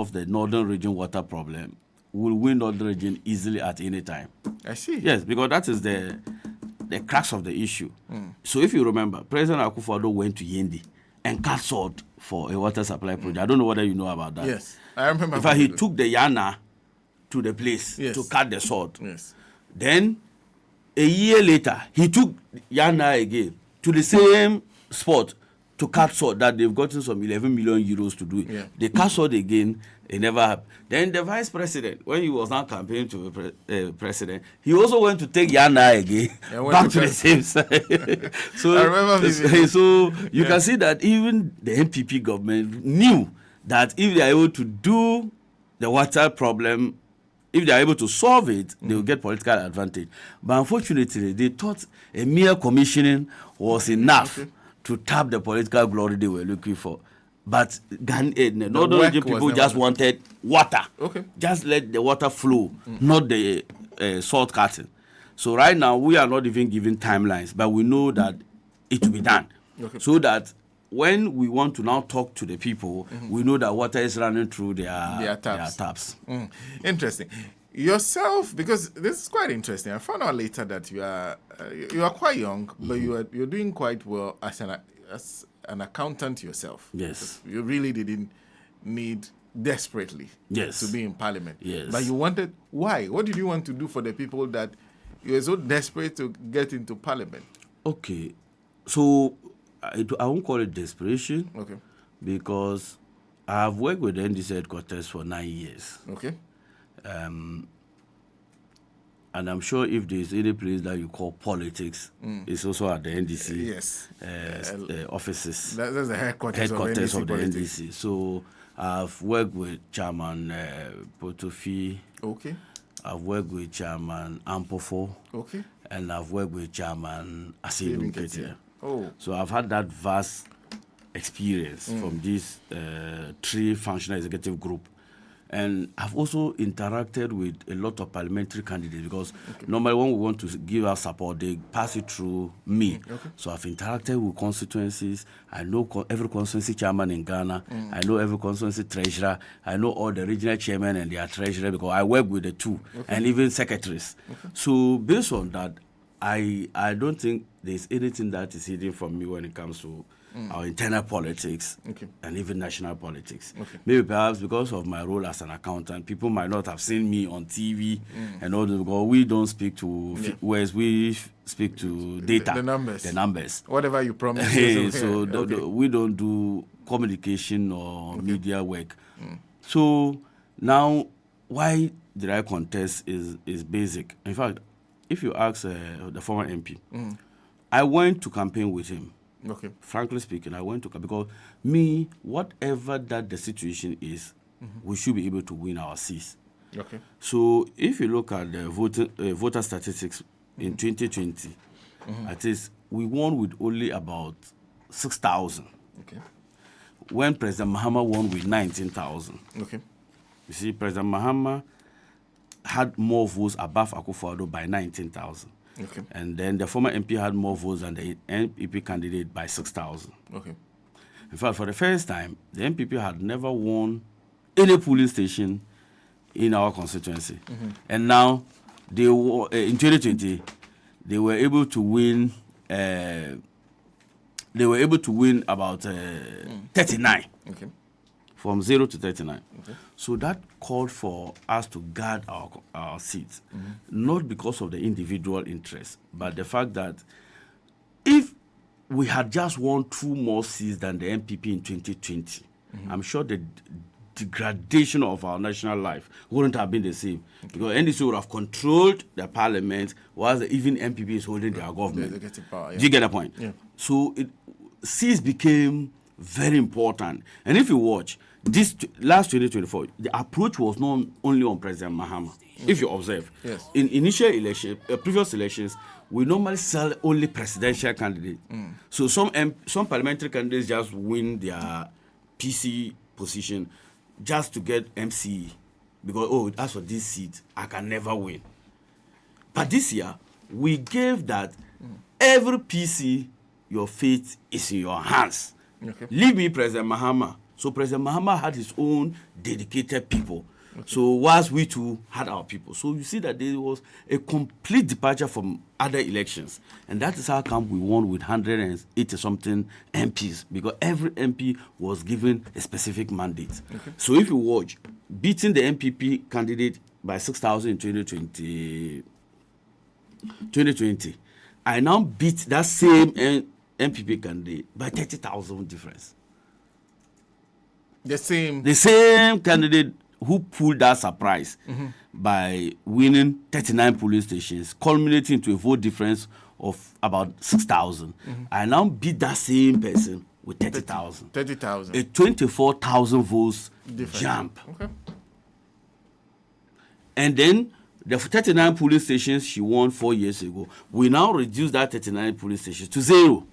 of the northern region water problem, will win northern region easily at any time. I see. Yes, because that is the crux of the issue. So if you remember, President Akufo-Addo went to Yendi and cut salt for a water supply project. I don't know whether you know about that. Yes, I remember. In fact, he took the Yana to the place to cut the salt. Yes. Then, a year later, he took Yana again to the same spot to cut salt that they've gotten some 11 million euros to do it. Yeah. They cut salt again, it never happened. Then the vice president, when he was now campaigning to be president, he also went to take Yana again back to the same side. So, I remember so you can see that even the NPP government knew that if they are able to do the water problem, if they are able to solve it, they will get political advantage. But unfortunately, they thought a mere commissioning was enough to tap the political glory they were looking for. But the northern region people just wanted water. Okay. Just let the water flow, not the salt cutting. So right now, we are not even giving timelines, but we know that it will be done. Okay. So that when we want to now talk to the people, we know that water is running through their taps. Interesting. Yourself, because this is quite interesting. I found out later that you are quite young, but you're doing quite well as an accountant yourself. Yes. You really didn't need desperately to be in parliament. Yes. But you wanted, why? What did you want to do for the people that you were so desperate to get into parliament? Okay. So I won't call it desperation. Okay. Because I have worked with the Ndc'S headquarters for 9 years. Okay. And I'm sure if there's any place that you call politics, it's also at the Ndc'S offices. That's the headquarters of the politics. Ndc'S. So I've worked with Chairman Potofi. Okay. I've worked with Chairman Ampofo. Okay. And I've worked with Chairman Asidu Ketia. Oh. So I've had that vast experience from this three functional executive group. And I've also interacted with a lot of parliamentary candidates because normally when we want to give our support, they pass it through me. Okay. So I've interacted with constituencies. I know every constituency chairman in Ghana. I know every constituency treasurer. I know all the regional chairmen and their treasurer because I work with the two and even secretaries. Okay. So based on that, I don't think there's anything that is hidden from me when it comes to our internal politics and even national politics. Okay. Maybe perhaps because of my role as an accountant, people might not have seen me on TV and all that because we don't speak to words, we speak to data. The numbers. The numbers. Whatever you promise. So we don't do communication or media work. So now, why did I contest is basic. In fact, if you ask the former MP, I went to campaign with him. Okay. Frankly speaking, I went to because me, whatever that the situation is, we should be able to win our seats. Okay. So if you look at the voter statistics in 2020, at least we won with only about 6,000. Okay. When President Mahama won with 19,000. Okay. You see, President Mahama had more votes above Akufo-Addo by 19,000. Okay. And then the former MP had more votes than the NPP candidate by 6,000. Okay. In fact, for the first time, the NPP had never won any polling station in our constituency. And now, they were, in 2020, they were able to win. About 39. Okay. From 0 to 39. Okay. So that called for us to guard our seats, not because of the individual interest, but the fact that if we had just won 2 more seats than the NPP in 2020, I'm sure the degradation of our national life wouldn't have been the same. Because NDC would have controlled the parliament, whilst even NPP is holding their government. Power, Do you get the point? Yeah. So seats became very important. And if you watch, this last 2024, the approach was not only on President Mahama. If you observe, in initial election, previous elections, we normally sell only presidential candidates. So some parliamentary candidates just win their PC position just to get MCE because as for this seat, I can never win. But this year, we gave that every PC, your fate is in your hands. Okay. Leave me, President Mahama, So President Mahama had his own dedicated people. So whilst we too had our people. So you see that there was a complete departure from other elections. And that is how come we won with 180-something MPs, because every MP was given a specific mandate. So if you watch, beating the MPP candidate by 6,000 in 2020, I now beat that same MPP candidate by 30,000 difference. The same Candidate who pulled that surprise by winning 39 polling stations, culminating into a vote difference of about 6,000. I now beat that same person with 30,000. 30,000. A 24,000 votes jump. Okay. And then the 39 polling stations she won 4 years ago, we now reduce that 39 polling stations to 0.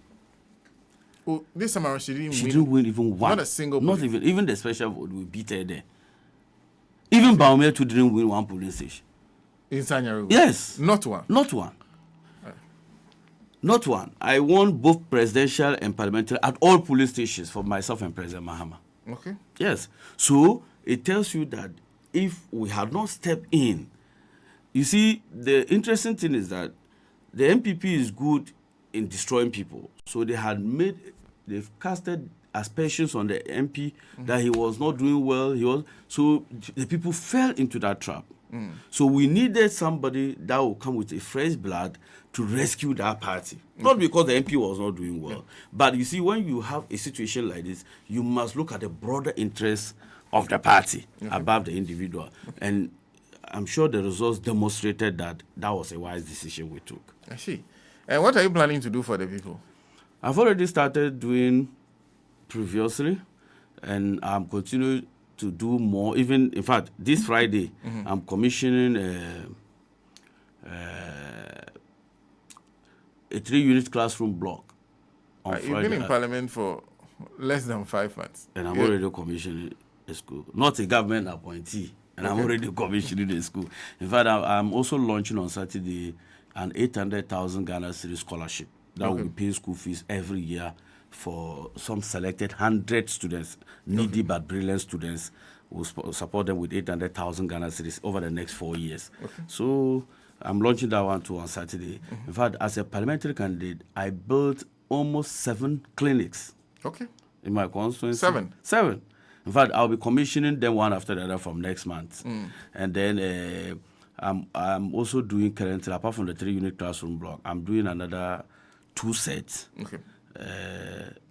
Oh, this time around she didn't win even one. Not a single. Not even the special vote, we beat her there. Even Baumia too didn't win one polling station. In Sagnarigu? Yes. Not one? Not one. Not one. I won both presidential and parliamentary at all polling stations for myself and President Mahama. Okay. Yes. So it tells you that if we had not stepped in, you see, the interesting thing is that the MPP is good in destroying people. So they've casted aspersions on the MP that he was not doing well. So the people fell into that trap. So we needed somebody that will come with a fresh blood to rescue that party. Not because the MP was not doing well. But you see, when you have a situation like this, you must look at the broader interests of the party above the individual. And I'm sure the results demonstrated that that was a wise decision we took. I see. And what are you planning to do for the people? I've already started doing previously, and I'm continuing to do more. Even, in fact, this Friday, I'm commissioning a 3-unit classroom block. You've been in Parliament for less than 5 months. And I'm already commissioning a school. Not a government appointee, and I'm already commissioning a school. In fact, I'm also launching on Saturday an 800,000 Ghana cedis scholarship that will be paying school fees every year for some selected 100 students, needy but brilliant students. We'll support them with 800,000 Ghana cedis over the next 4 years. So I'm launching that one too on Saturday. In fact, as a parliamentary candidate, I built almost 7 clinics in my constituency. 7. In fact, I'll be commissioning them one after the other from next month. And then I'm also doing currently, apart from the 3-unit classroom block, I'm doing another 2 sets.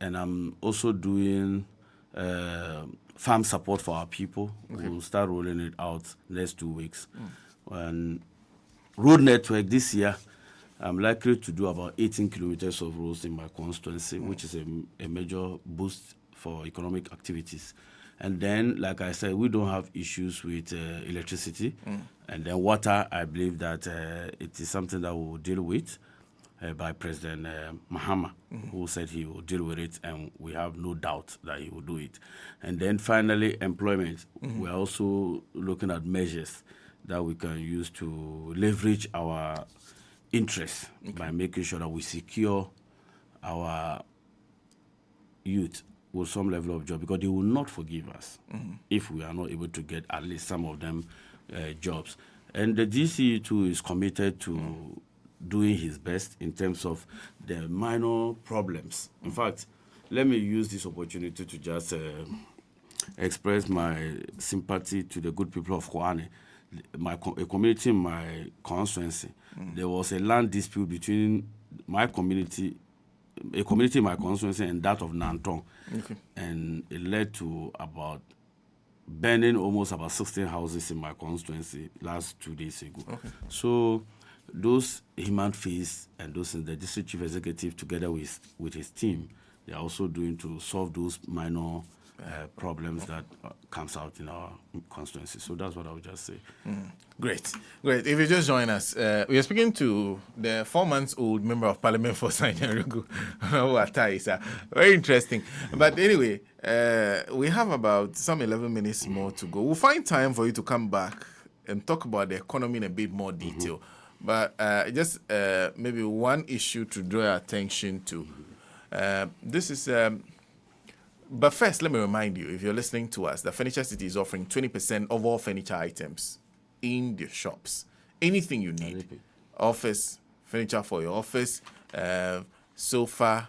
And I'm also doing farm support for our people. We'll start rolling it out next 2 weeks. And road network this year, I'm likely to do about 18 kilometers of roads in my constituency, which is a major boost for economic activities. And then, like I said, we don't have issues with electricity. And then water, I believe that it is something that we'll deal with by President Mahama, who said he will deal with it, and we have no doubt that he will do it. And then finally, employment. We're also looking at measures that we can use to leverage our interests by making sure that we secure our youth with some level of job, because they will not forgive us if we are not able to get at least some of them jobs. And the GC too is committed to doing his best in terms of the minor problems. In fact, let me use this opportunity to just express my sympathy to the good people of Kwane. A community in my constituency, there was a land dispute between my community, a community in my constituency, and that of Nantong. And it led to about burning almost about 16 houses in my constituency last 2 days ago. So those human face and those in the district chief executive, together with his team, they are also doing to solve those minor problems that comes out in our constituency. So that's what I would just say. Great. If you just join us, we are speaking to the 4-month-old member of Parliament for Sagnarigu, ATTA. Very interesting. But anyway, we have about some 11 minutes more to go. We'll find time for you to come back and talk about the economy in a bit more detail. But just maybe one issue to draw your attention to. This is But first, let me remind you, if you're listening to us, that Furniture City is offering 20% of all furniture items in the shops. Anything you need. Office, furniture for your office, sofa,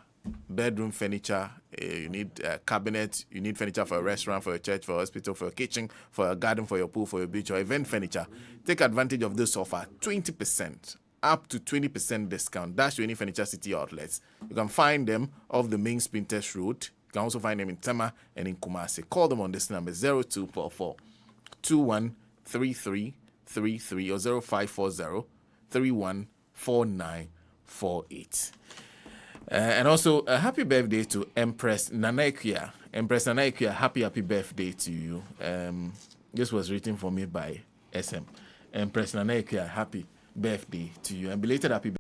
bedroom furniture, you need a cabinet, you need furniture for a restaurant, for a church, for a hospital, for a kitchen, for a garden, for your pool, for your beach, or event furniture. Take advantage of this offer, 20%, up to 20% discount. Dash to any Furniture City outlets. You can find them off the main Spinters Road. You can also find them in Tema and in Kumasi. Call them on this number, 0244 213333 or 0540 314948. And also, a happy birthday to Empress Nanaikuya. Empress Nanaikuya, happy birthday to you. This was written for me by SM. Empress Nanaikuya, happy birthday to you. And belated happy birthday.